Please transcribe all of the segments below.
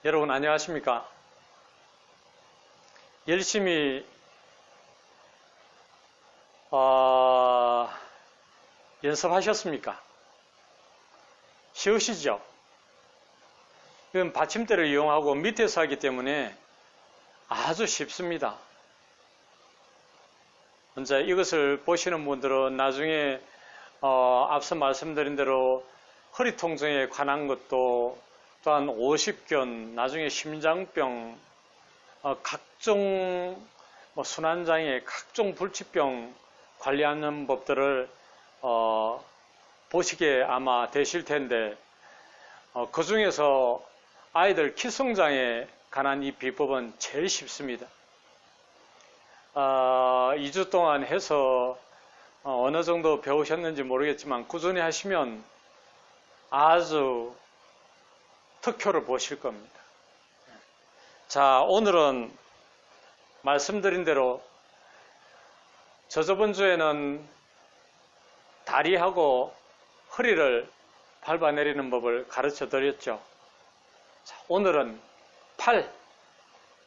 여러분 안녕하십니까? 열심히 연습하셨습니까? 쉬우시죠? 이건 받침대를 이용하고 밑에서 하기 때문에 아주 쉽습니다. 먼저 이것을 보시는 분들은 나중에 앞서 말씀드린 대로 허리 통증에 관한 것도 또한 50견, 나중에 심장병, 각종 순환장애, 각종 불치병 관리하는 법들을 보시게 아마 되실 텐데 그 중에서 아이들 키성장에 관한 이 비법은 제일 쉽습니다. 2주 동안 해서 어느 정도 배우셨는지 모르겠지만 꾸준히 하시면 아주 특효를 보실 겁니다. 자, 오늘은 말씀드린 대로 저번 주에는 다리하고 허리를 밟아내리는 법을 가르쳐 드렸죠. 자, 오늘은 팔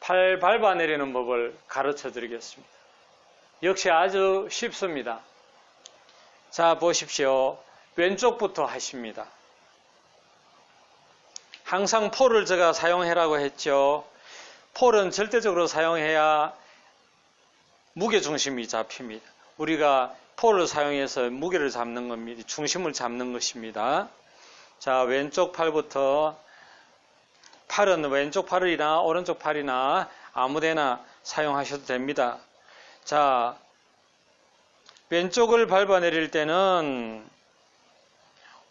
밟아내리는 법을 가르쳐 드리겠습니다. 역시 아주 쉽습니다. 자, 보십시오. 왼쪽부터 하십니다. 항상 폴을 제가 사용해라고 했죠. 폴은 절대적으로 사용해야 무게중심이 잡힙니다. 우리가 폴을 사용해서 무게를 잡는 겁니다. 중심을 잡는 것입니다. 자, 왼쪽 팔부터, 팔은 왼쪽 팔이나 오른쪽 팔이나 아무데나 사용하셔도 됩니다. 자, 왼쪽을 밟아내릴 때는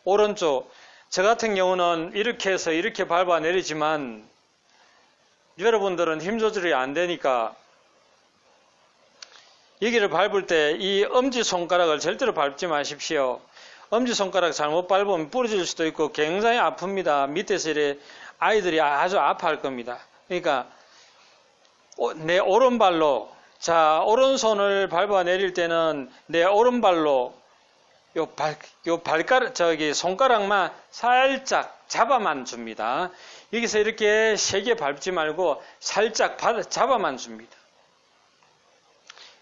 오른쪽, 저 같은 경우는 이렇게 해서 이렇게 밟아내리지만 여러분들은 힘 조절이 안 되니까 여기를 밟을 때 이 엄지손가락을 절대로 밟지 마십시오. 엄지손가락 잘못 밟으면 부러질 수도 있고 굉장히 아픕니다. 밑에서 이래 아이들이 아주 아파할 겁니다. 그러니까 내 오른발로, 자, 오른손을 밟아내릴 때는 내 오른발로 손가락만 살짝 잡아만 줍니다. 여기서 이렇게 세게 밟지 말고 살짝 잡아만 줍니다.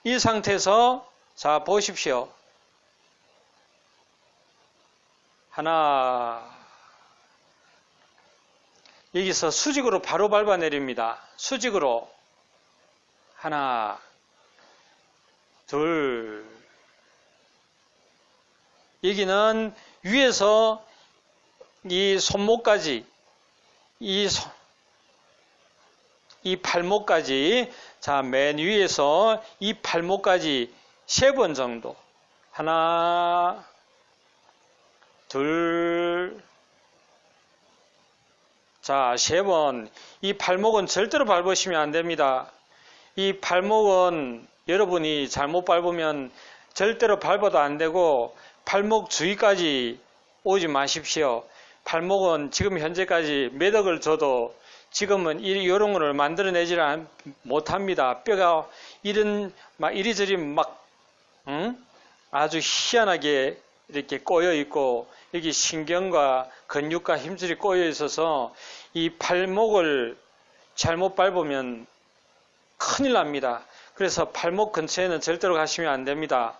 이 상태에서, 자, 보십시오. 하나, 여기서 수직으로 바로 밟아내립니다. 수직으로. 하나, 둘, 여기는 위에서 이 손목까지, 이 팔목까지, 자, 맨 위에서 이 팔목까지 3번 정도. 하나, 둘, 자, 3번. 이 팔목은 절대로 밟으시면 안 됩니다. 이 팔목은 여러분이 잘못 밟으면 절대로 밟아도 안 되고 팔목 주위까지 오지 마십시오. 팔목은 지금 현재까지 몇 억을 줘도 지금은 이런 거를 만들어내지 못합니다. 뼈가 이리저리 아주 희한하게 이렇게 꼬여 있고 여기 신경과 근육과 힘줄이 꼬여 있어서 이 팔목을 잘못 밟으면 큰일 납니다. 그래서 팔목 근처에는 절대로 가시면 안 됩니다.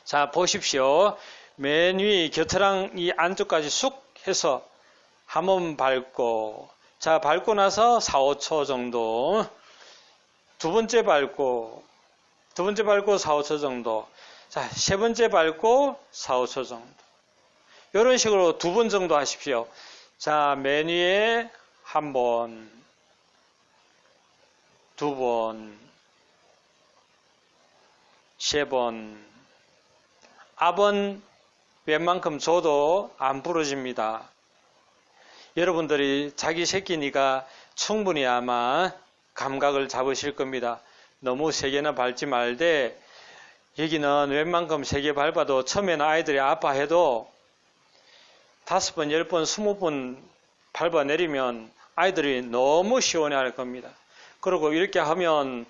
자, 보십시오. 맨 위 겨드랑 이 안쪽까지 쑥 해서 한번 밟고, 자, 밟고 나서 4, 5초 정도. 두 번째 밟고 4, 5초 정도. 자, 3번째 밟고 4, 5초 정도. 이런 식으로 2번 정도 하십시오. 자, 맨 위에 1번, 2번, 3번. 압은 웬만큼 줘도 안 부러집니다. 여러분들이 자기 새끼니까 충분히 아마 감각을 잡으실 겁니다. 너무 세게나 밟지 말되 여기는 웬만큼 세게 밟아도 처음에는 아이들이 아파해도 5번, 10번, 20번 밟아내리면 아이들이 너무 시원해할 겁니다. 그리고 이렇게 하면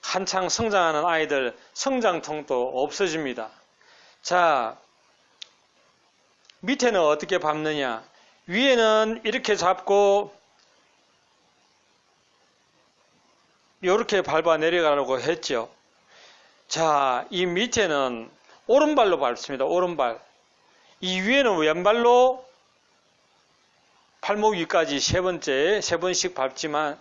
한창 성장하는 아이들 성장통도 없어집니다. 자, 밑에는 어떻게 밟느냐? 위에는 이렇게 잡고 이렇게 밟아 내려가려고 했죠. 자, 이 밑에는 오른발로 밟습니다. 오른발. 이 위에는 왼발로 팔목 위까지 세 번씩 밟지만,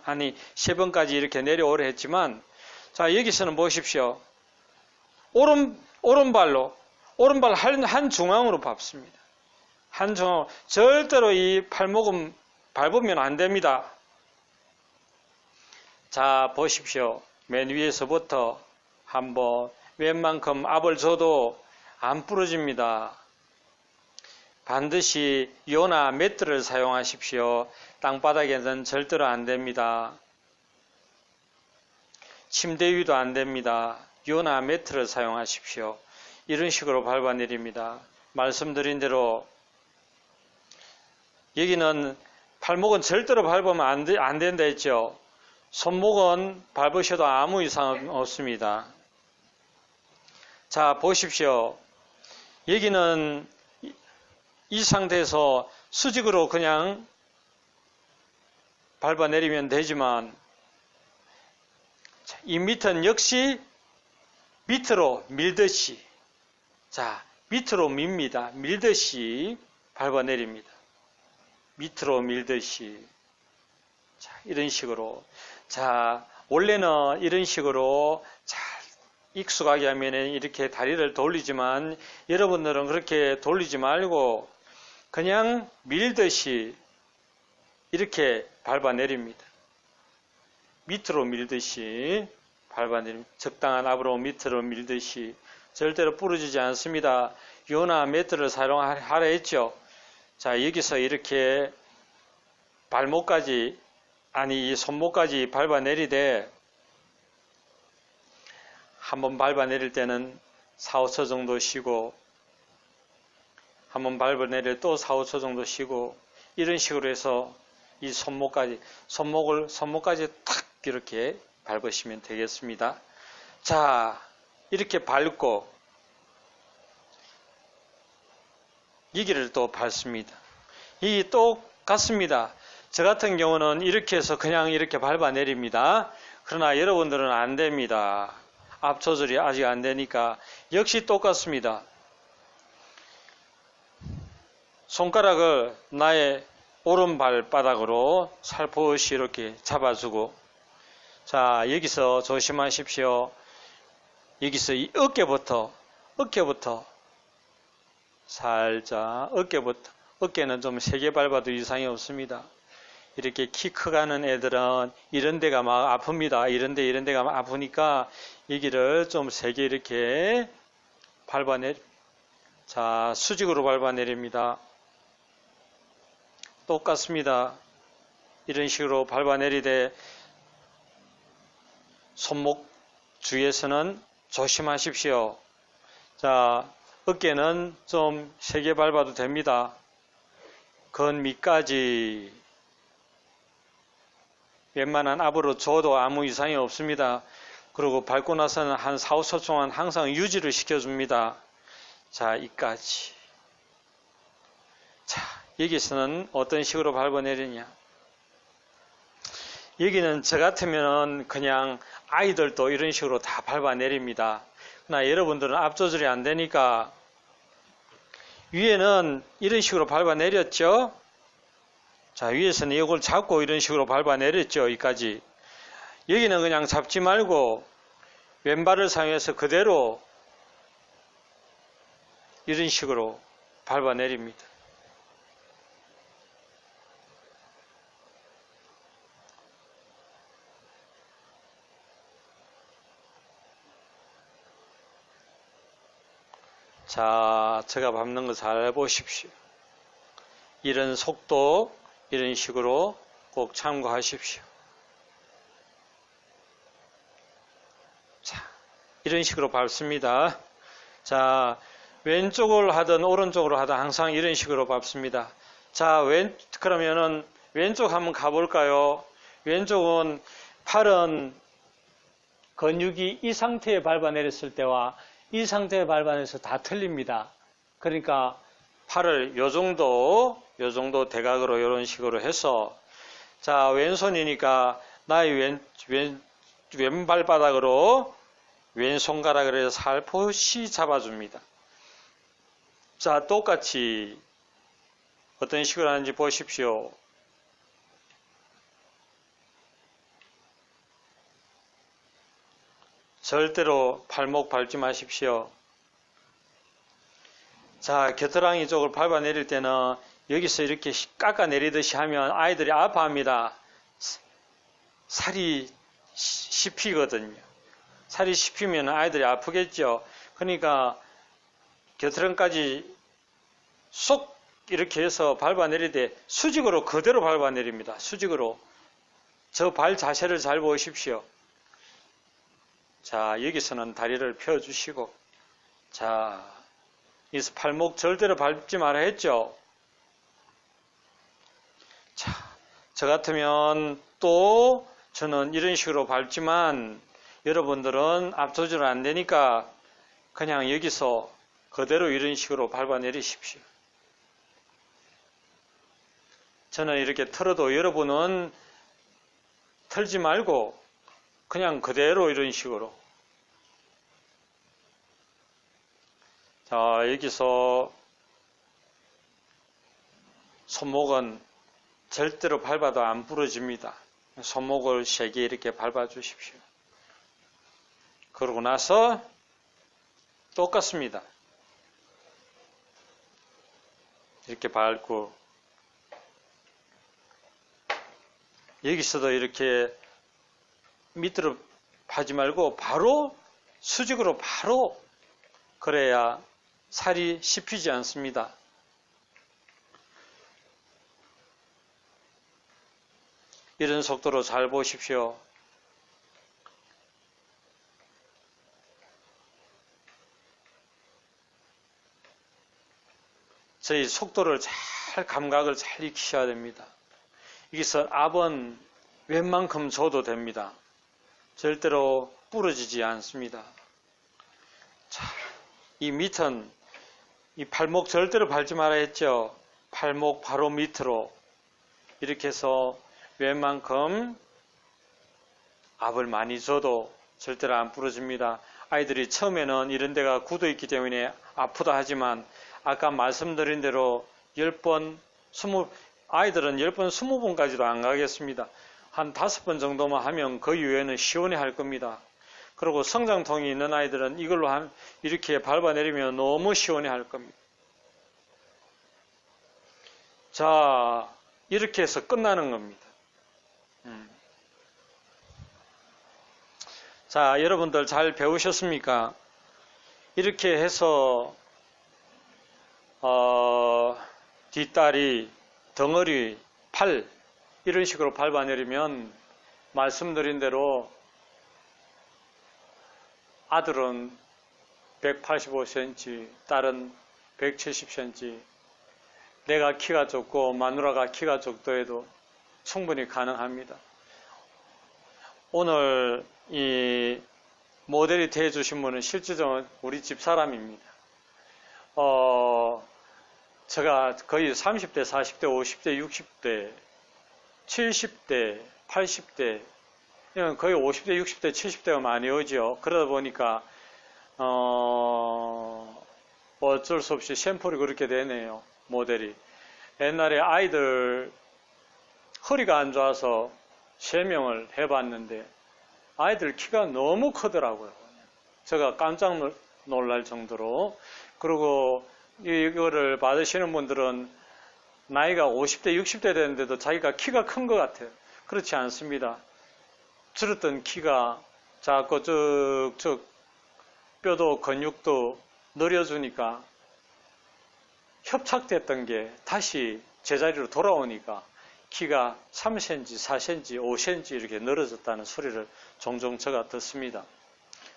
세 번까지 이렇게 내려오려 했지만, 자, 여기서는 보십시오. 오른발 한 중앙으로 밟습니다. 한 중앙, 절대로 이 팔목은 밟으면 안 됩니다. 자, 보십시오. 맨 위에서부터 한번 웬만큼 압을 줘도 안 부러집니다. 반드시 요나 매트를 사용하십시오. 땅바닥에는 절대로 안 됩니다. 침대 위도 안 됩니다. 요나 매트를 사용하십시오. 이런 식으로 밟아내립니다. 말씀드린 대로 여기는 팔목은 절대로 밟으면 안 된다 했죠. 손목은 밟으셔도 아무 이상 없습니다. 자, 보십시오. 여기는 이 상태에서 수직으로 그냥 밟아내리면 되지만 이 밑은 역시 밑으로 밀듯이, 자, 밑으로 밉니다. 밀듯이 밟아내립니다. 밑으로 밀듯이. 자, 이런 식으로. 자, 원래는 이런 식으로 잘 익숙하게 하면 이렇게 다리를 돌리지만 여러분들은 그렇게 돌리지 말고 그냥 밀듯이 이렇게 밟아내립니다. 밑으로 밀듯이 밟아내립니다. 적당한 압으로 밑으로 밀듯이. 절대로 부러지지 않습니다. 요나 매트를 사용하라 했죠. 자, 여기서 이렇게 발목까지, 이 손목까지 밟아내리되 한번 밟아내릴 때는 4, 5초 정도 쉬고 한번 밟아내릴 또 4, 5초 정도 쉬고 이런 식으로 해서 이 손목까지 탁 이렇게 밟으시면 되겠습니다. 자, 이렇게 밟고 여기를 또 밟습니다. 이 똑같습니다. 저 같은 경우는 이렇게 해서 그냥 이렇게 밟아내립니다. 그러나 여러분들은 안 됩니다. 앞 조절이 아직 안 되니까 역시 똑같습니다. 손가락을 나의 오른발 바닥으로 살포시 이렇게 잡아주고, 자, 여기서 조심하십시오. 여기서 이 어깨부터 살짝 어깨는 좀 세게 밟아도 이상이 없습니다. 이렇게 키 크가는 애들은 이런 데가 막 아픕니다. 이런 데가 막 아프니까 여기를 좀 세게 이렇게 자, 수직으로 밟아내립니다. 똑같습니다. 이런 식으로 밟아내리되 손목 주위에서는 조심하십시오. 자, 어깨는 좀 세게 밟아도 됩니다. 건 밑까지 웬만한 압으로 줘도 아무 이상이 없습니다. 그리고 밟고 나서는 한 4, 5초 동안 항상 유지를 시켜줍니다. 자, 이까지. 자, 여기서는 어떤 식으로 밟아내리냐. 여기는 저 같으면 그냥 아이들도 이런 식으로 다 밟아내립니다. 그러나 여러분들은 앞 조절이 안 되니까 위에는 이런 식으로 밟아내렸죠. 자, 위에서는 이걸 잡고 이런 식으로 밟아내렸죠. 여기까지. 여기는 그냥 잡지 말고 왼발을 사용해서 그대로 이런 식으로 밟아내립니다. 자, 제가 밟는 거 잘 보십시오. 이런 속도, 이런 식으로 꼭 참고하십시오. 자, 이런 식으로 밟습니다. 자, 왼쪽을 하든 오른쪽으로 하든 항상 이런 식으로 밟습니다. 자, 그러면은 왼쪽 한번 가볼까요? 왼쪽은 팔은 근육이 이 상태에 밟아내렸을 때와 이 상태에 밟아내서 다 틀립니다. 그러니까 팔을 요 정도 대각으로 이런 식으로 해서, 자, 왼손이니까 나의 왼발바닥으로 왼손가락을 해서 살포시 잡아줍니다. 자, 똑같이 어떤 식으로 하는지 보십시오. 절대로 발목 밟지 마십시오. 자, 겨드랑이 쪽을 밟아 내릴 때는 여기서 이렇게 깎아 내리듯이 하면 아이들이 아파합니다. 살이 씹히거든요. 살이 씹히면 아이들이 아프겠죠. 그러니까 겨드랑이까지 쏙 이렇게 해서 밟아 내릴 때 수직으로 그대로 밟아 내립니다. 수직으로. 저 발 자세를 잘 보십시오. 자, 여기서는 다리를 펴주시고, 자, 여기서 팔목 절대로 밟지 마라 했죠. 자, 저 같으면 또 저는 이런 식으로 밟지만 여러분들은 앞조절 안 되니까 그냥 여기서 그대로 이런 식으로 밟아 내리십시오. 저는 이렇게 털어도 여러분은 털지 말고 그냥 그대로 이런 식으로. 자, 여기서 손목은 절대로 밟아도 안 부러집니다. 손목을 세게 이렇게 밟아 주십시오. 그러고 나서 똑같습니다. 이렇게 밟고, 여기서도 이렇게 밑으로 하지 말고 바로 수직으로 바로, 그래야 살이 씹히지 않습니다. 이런 속도로 잘 보십시오. 저희 속도를 잘, 감각을 잘 익히셔야 됩니다. 여기서 앞은 웬만큼 줘도 됩니다. 절대로 부러지지 않습니다. 자, 이 밑은, 이 팔목 절대로 밟지 마라 했죠. 팔목 바로 밑으로 이렇게 해서 웬만큼 앞을 많이 줘도 절대로 안 부러집니다. 아이들이 처음에는 이런 데가 굳어 있기 때문에 아프다 하지만 아까 말씀드린 대로 10번, 20, 아이들은 10번, 20번까지도 안 가겠습니다. 한 5번 정도만 하면 그 이후에는 시원해 할 겁니다. 그리고 성장통이 있는 아이들은 이걸로 이렇게 밟아내리면 너무 시원해 할 겁니다. 자, 이렇게 해서 끝나는 겁니다. 자, 여러분들 잘 배우셨습니까? 이렇게 해서 뒷다리, 덩어리, 팔 이런 식으로 밟아내리면 말씀드린 대로 아들은 185cm, 딸은 170cm, 내가 키가 좁고 마누라가 키가 좁도 해도 충분히 가능합니다. 오늘 이 모델이 되어주신 분은 실제적으로 우리 집 사람입니다. 제가 거의 30대, 40대, 50대, 60대, 70대, 80대, 거의 50대, 60대, 70대가 많이 오죠. 그러다 보니까 어쩔 수 없이 샘플이 그렇게 되네요. 모델이. 옛날에 아이들 허리가 안 좋아서 3명을 해봤는데 아이들 키가 너무 크더라고요. 제가 깜짝 놀랄 정도로. 그리고 이거를 받으시는 분들은 나이가 50대, 60대 되는데도 자기가 키가 큰 것 같아요. 그렇지 않습니다. 줄었던 키가 자꾸 쭉쭉 뼈도 근육도 늘려주니까 협착됐던 게 다시 제자리로 돌아오니까 키가 3cm, 4cm, 5cm 이렇게 늘어졌다는 소리를 종종 제가 듣습니다.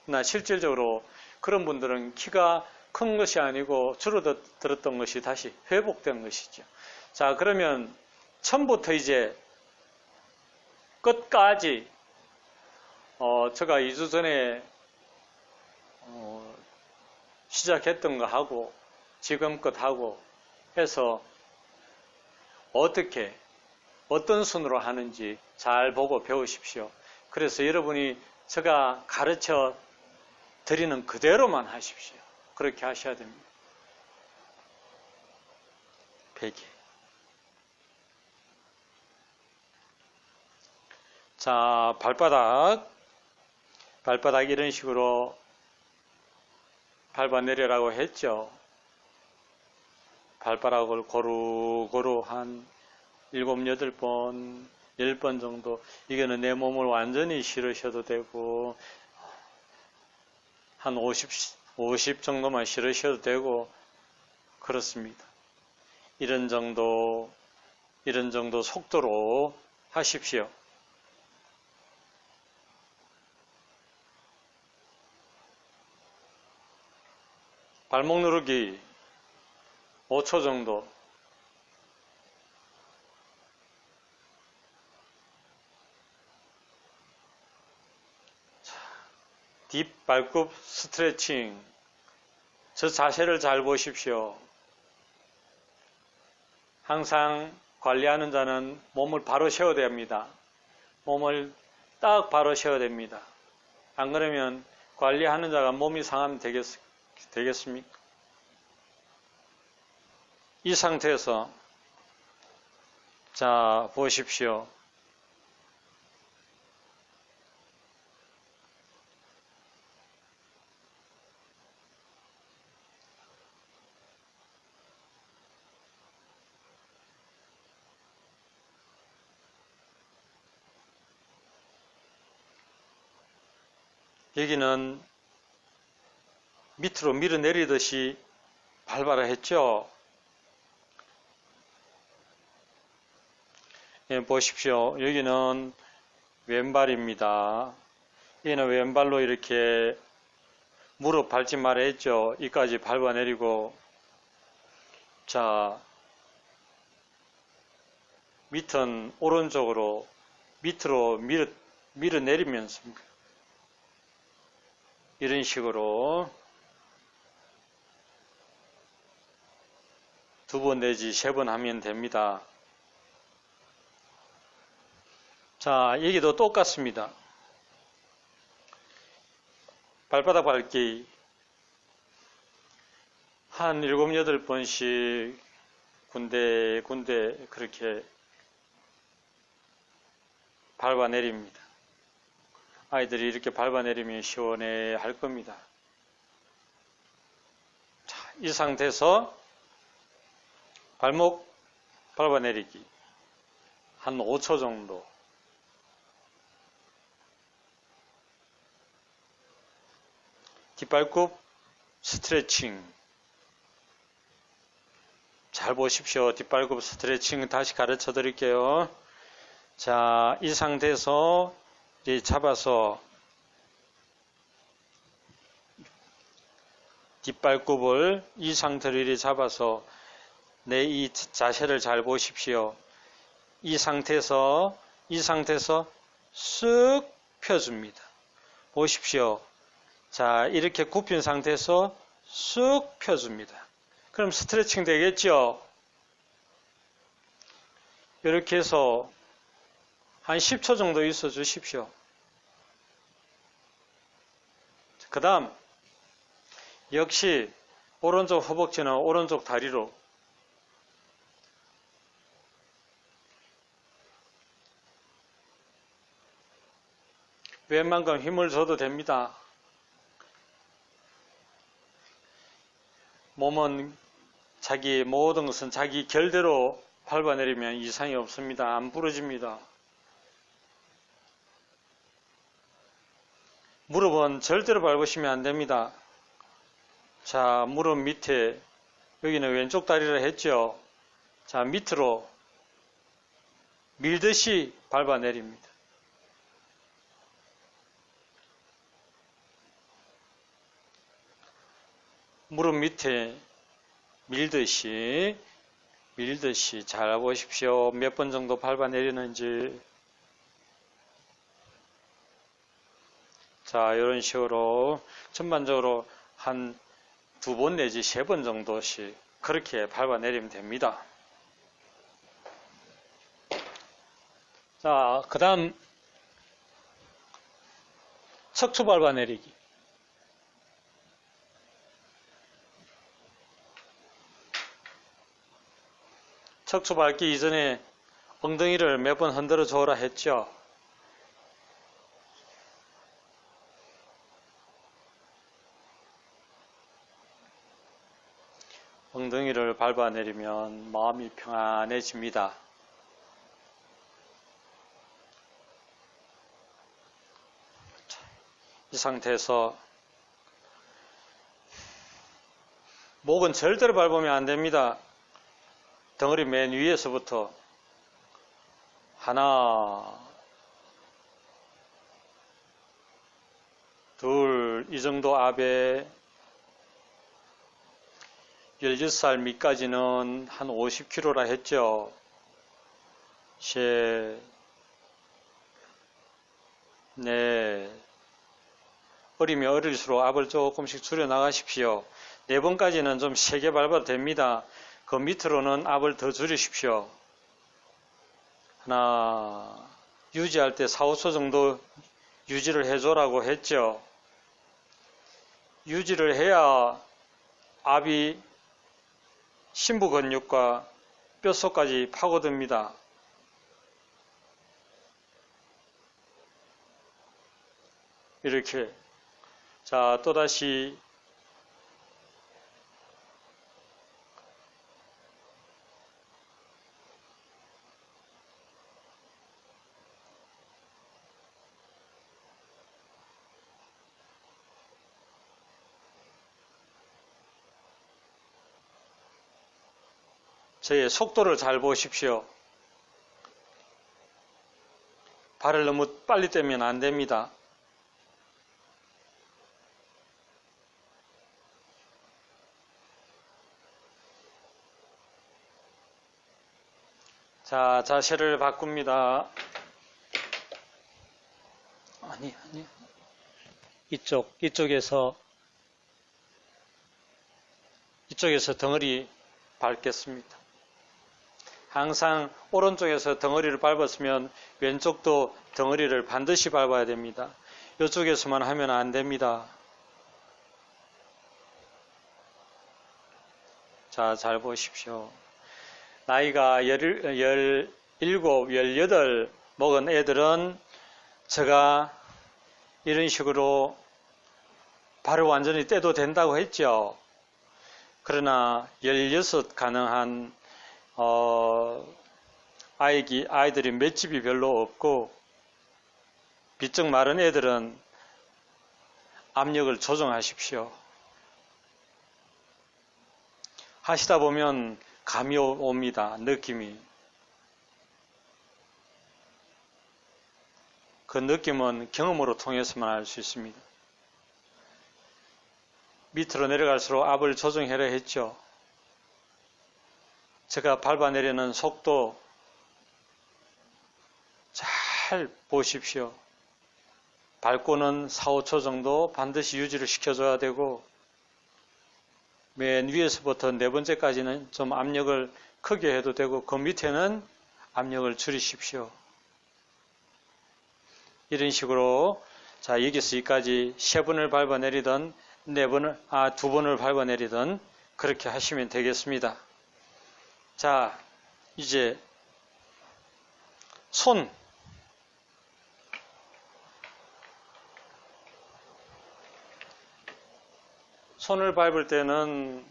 그러나 실질적으로 그런 분들은 키가 큰 것이 아니고 줄어들었던 것이 다시 회복된 것이죠. 자, 그러면 처음부터 이제 끝까지 제가 2주 전에 시작했던 거 하고 지금껏 하고 해서 어떤 순으로 하는지 잘 보고 배우십시오. 그래서 여러분이 제가 가르쳐 드리는 그대로만 하십시오. 그렇게 하셔야 됩니다. 베개. 자, 발바닥 이런 식으로 밟아내려라고 했죠. 발바닥을 고루고루 한 7, 8번, 10번 정도. 이거는 내 몸을 완전히 실으셔도 되고, 한 50 정도만 실으셔도 되고, 그렇습니다. 이런 정도 속도로 하십시오. 발목 누르기 5초 정도. 뒷발굽 스트레칭. 저 자세를 잘 보십시오. 항상 관리하는 자는 몸을 바로 세워야 됩니다. 몸을 딱 바로 세워야 됩니다. 안 그러면 관리하는 자가 몸이 상하면 되겠습니까? 이 상태에서 자 보십시오. 여기는 밑으로 밀어내리듯이 밟아라 했죠. 예, 보십시오. 여기는 왼발입니다. 여기는 왼발로 이렇게 무릎 밟지 말아 했죠. 이까지 밟아내리고, 자, 밑은 오른쪽으로 밑으로 밀어내리면서 이런 식으로 2번 내지 3번 하면 됩니다. 자, 여기도 똑같습니다. 발바닥 밟기 한 7, 8번씩 군데 그렇게 밟아내립니다. 아이들이 이렇게 밟아내리면 시원해 할 겁니다. 자, 이 상태에서 발목 밟아내리기 한 5초 정도. 뒷발굽 스트레칭. 잘 보십시오. 뒷발굽 스트레칭 다시 가르쳐 드릴게요. 자, 이 상태에서 이제 잡아서 뒷발굽을 이 상태로 이렇게 잡아서 내 이 자세를 잘 보십시오. 이 상태에서 쓱 펴줍니다. 보십시오. 자, 이렇게 굽힌 상태에서 쓱 펴줍니다. 그럼 스트레칭 되겠죠? 이렇게 해서 한 10초 정도 있어 주십시오. 그 다음 역시 오른쪽 허벅지는 오른쪽 다리로 웬만큼 힘을 줘도 됩니다. 몸은 모든 것은 자기 결대로 밟아내리면 이상이 없습니다. 안 부러집니다. 무릎은 절대로 밟으시면 안 됩니다. 자, 무릎 밑에 여기는 왼쪽 다리를 했죠. 자, 밑으로 밀듯이 밟아내립니다. 무릎 밑에 밀듯이 잘 보십시오. 몇 번 정도 밟아내리는지. 자, 이런 식으로 전반적으로 한 2번 내지 3번 정도씩 그렇게 밟아내리면 됩니다. 자, 그 다음 척추 밟아내리기. 척추 밟기 이전에 엉덩이를 몇 번 흔들어 줘라 했죠. 엉덩이를 밟아내리면 마음이 평안해집니다. 이 상태에서 목은 절대로 밟으면 안 됩니다. 덩어리 맨 위에서부터 하나, 둘, 이 정도 압에 16살 밑까지는 한 50kg라 했죠. 셋, 넷, 어리면 어릴수록 압을 조금씩 줄여 나가십시오. 4번까지는 좀 세게 밟아도 됩니다. 그 밑으로는 압을 더 줄이십시오. 하나, 유지할 때 4, 5초 정도 유지를 해줘라고 했죠. 유지를 해야 압이 심부 근육과 뼛속까지 파고듭니다. 이렇게. 자, 또다시 저의 속도를 잘 보십시오. 발을 너무 빨리 떼면 안 됩니다. 자, 자세를 바꿉니다. 아니. 이쪽에서 덩어리 밟겠습니다. 항상 오른쪽에서 덩어리를 밟았으면 왼쪽도 덩어리를 반드시 밟아야 됩니다. 이쪽에서만 하면 안 됩니다. 자, 잘 보십시오. 나이가 17, 18 먹은 애들은 제가 이런 식으로 발을 완전히 떼도 된다고 했죠. 그러나 16 가능한 아이들이 맷집이 별로 없고 비쩍 마른 애들은 압력을 조정하십시오. 하시다 보면 감이 옵니다. 느낌이. 그 느낌은 경험으로 통해서만 알 수 있습니다. 밑으로 내려갈수록 압을 조정해라 했죠. 제가 밟아내려는 속도 잘 보십시오. 밟고는 4, 5초 정도 반드시 유지를 시켜줘야 되고 맨 위에서부터 4번째까지는 좀 압력을 크게 해도 되고 그 밑에는 압력을 줄이십시오. 이런 식으로 자, 여기서 여기까지 3번을 밟아내리든 2번을 밟아내리든 그렇게 하시면 되겠습니다. 자, 이제 손을 밟을 때는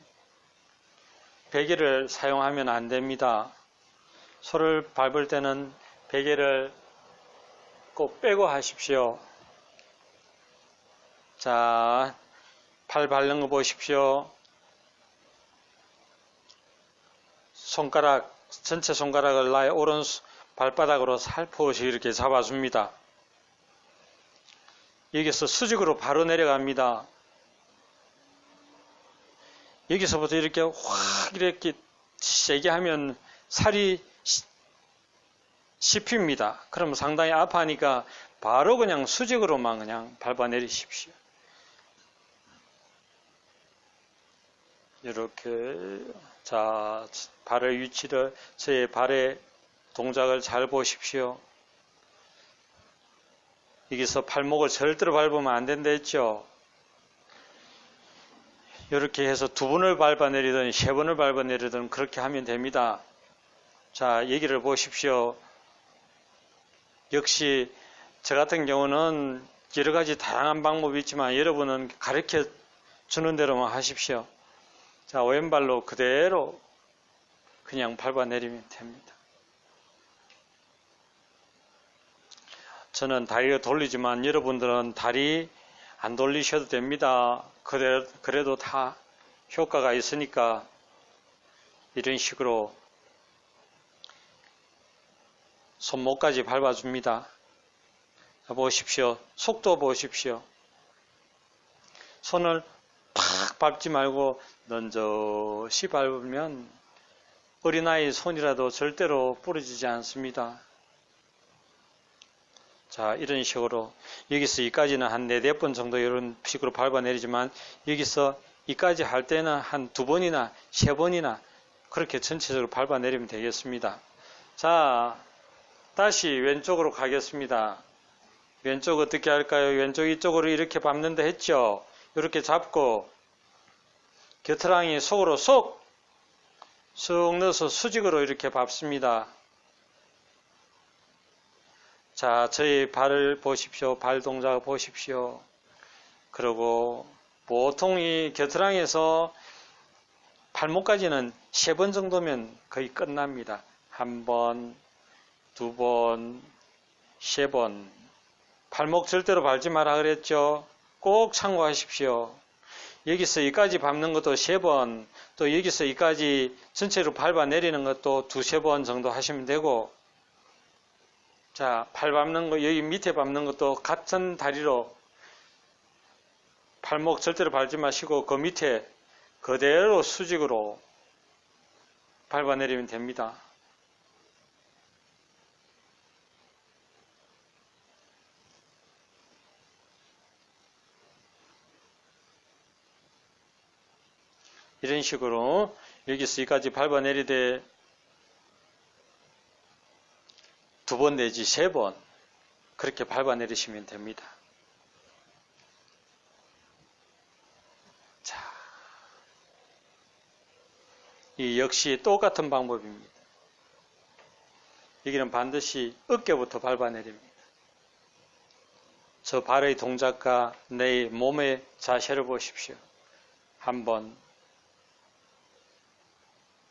베개를 사용하면 안 됩니다. 손을 밟을 때는 베개를 꼭 빼고 하십시오. 자, 팔 밟는 거 보십시오. 전체 손가락을 나의 오른 발바닥으로 살포시 이렇게 잡아줍니다. 여기서 수직으로 바로 내려갑니다. 여기서부터 이렇게 확 이렇게 세게 하면 살이 씹힙니다. 그럼 상당히 아파하니까 바로 그냥 수직으로만 그냥 밟아내리십시오. 이렇게 자, 발의 위치를, 저의 발의 동작을 잘 보십시오. 여기서 팔목을 절대로 밟으면 안 된다 했죠. 이렇게 해서 2번을 밟아내리든 3번을 밟아내리든 그렇게 하면 됩니다. 자, 얘기를 보십시오. 역시 저 같은 경우는 여러 가지 다양한 방법이 있지만 여러분은 가르쳐 주는 대로만 하십시오. 자, 왼발로 그대로 그냥 밟아내리면 됩니다. 저는 다리를 돌리지만 여러분들은 다리 안 돌리셔도 됩니다. 그래도 다 효과가 있으니까 이런 식으로 손목까지 밟아줍니다. 보십시오. 속도 보십시오. 손을 팍 밟지 말고 넌저시 밟으면 어린아이 손이라도 절대로 부러지지 않습니다. 자, 이런 식으로 여기서 이까지는 한 4-5번 정도 이런 식으로 밟아내리지만 여기서 이까지 할 때는 한 2번이나 3번이나 그렇게 전체적으로 밟아내리면 되겠습니다. 자, 다시 왼쪽으로 가겠습니다. 왼쪽 어떻게 할까요? 왼쪽 이쪽으로 이렇게 밟는다 했죠? 이렇게 잡고 겨드랑이 속으로 쏙 넣어서 수직으로 이렇게 밟습니다. 자, 저희 발을 보십시오. 발 동작 보십시오. 그리고 보통 이 겨드랑이에서 발목까지는 3번 정도면 거의 끝납니다. 1번, 2번, 3번. 발목 절대로 밟지 마라 그랬죠? 꼭 참고하십시오. 여기서 여기까지 밟는 것도 3번, 또 여기서 여기까지 전체로 밟아 내리는 것도 2-3번 정도 하시면 되고, 자, 팔 밟는 거, 여기 밑에 밟는 것도 같은 다리로 발목 절대로 밟지 마시고 그 밑에 그대로 수직으로 밟아 내리면 됩니다. 이런 식으로 여기서 여기까지 밟아 내리되 2번 내지 3번 그렇게 밟아 내리시면 됩니다. 자, 이 역시 똑같은 방법입니다. 여기는 반드시 어깨부터 밟아 내립니다. 저 발의 동작과 내 몸의 자세를 보십시오. 1번,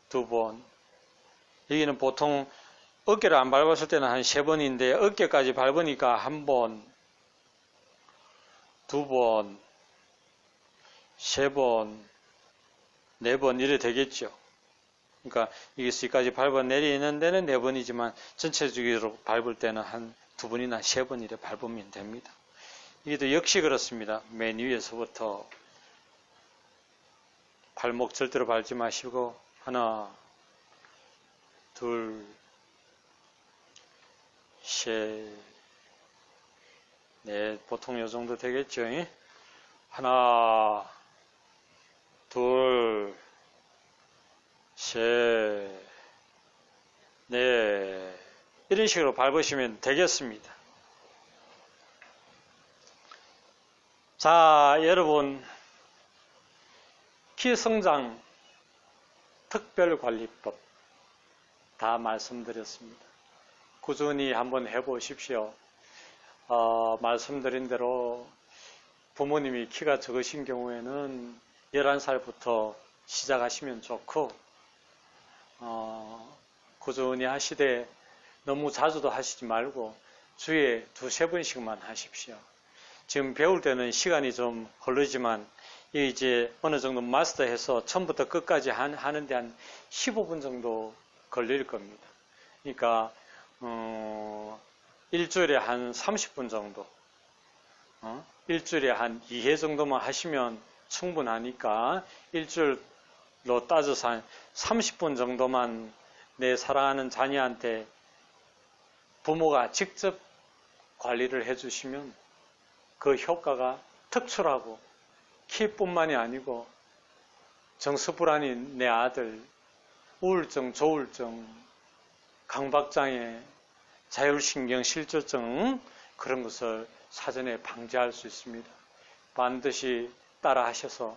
2번. 여기는 보통 어깨를 안 밟았을 때는 한 3번인데 어깨까지 밟으니까 1번, 2번, 3번, 4번 이래 되겠죠. 그러니까 여기까지 밟아 내리는 데는 4번이지만 전체적으로 밟을 때는 한 2번이나 3번 이래 밟으면 됩니다. 이게도 역시 그렇습니다. 맨 위에서부터 발목 절대로 밟지 마시고 하나, 둘, 셋, 넷, 보통 요 정도 되겠죠. 하나, 둘, 셋, 넷, 이런 식으로 밟으시면 되겠습니다. 자, 여러분, 키성장 특별관리법 다 말씀드렸습니다. 꾸준히 한번 해보십시오. 말씀드린 대로 부모님이 키가 적으신 경우에는 11살부터 시작하시면 좋고, 꾸준히 하시되 너무 자주도 하시지 말고 주에 2-3번씩만 하십시오. 지금 배울 때는 시간이 좀 걸리지만 이제 어느 정도 마스터해서 처음부터 끝까지 하는데 한 15분 정도 걸릴 겁니다. 그러니까 일주일에 한 30분 정도, 일주일에 한 2회 정도만 하시면 충분하니까 일주일로 따져서 한 30분 정도만 내 사랑하는 자녀한테 부모가 직접 관리를 해주시면 그 효과가 특출하고 키뿐만이 아니고 정서불안인 내 아들 우울증, 조울증, 강박장애, 자율신경실조증 그런 것을 사전에 방지할 수 있습니다. 반드시 따라 하셔서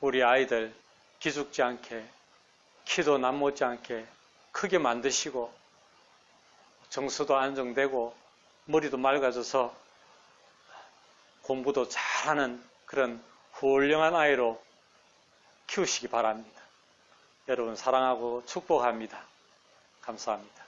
우리 아이들 기죽지 않게 키도 남못지 않게 크게 만드시고 정서도 안정되고 머리도 맑아져서 공부도 잘하는 그런 훌륭한 아이로 키우시기 바랍니다. 여러분 사랑하고 축복합니다. 감사합니다.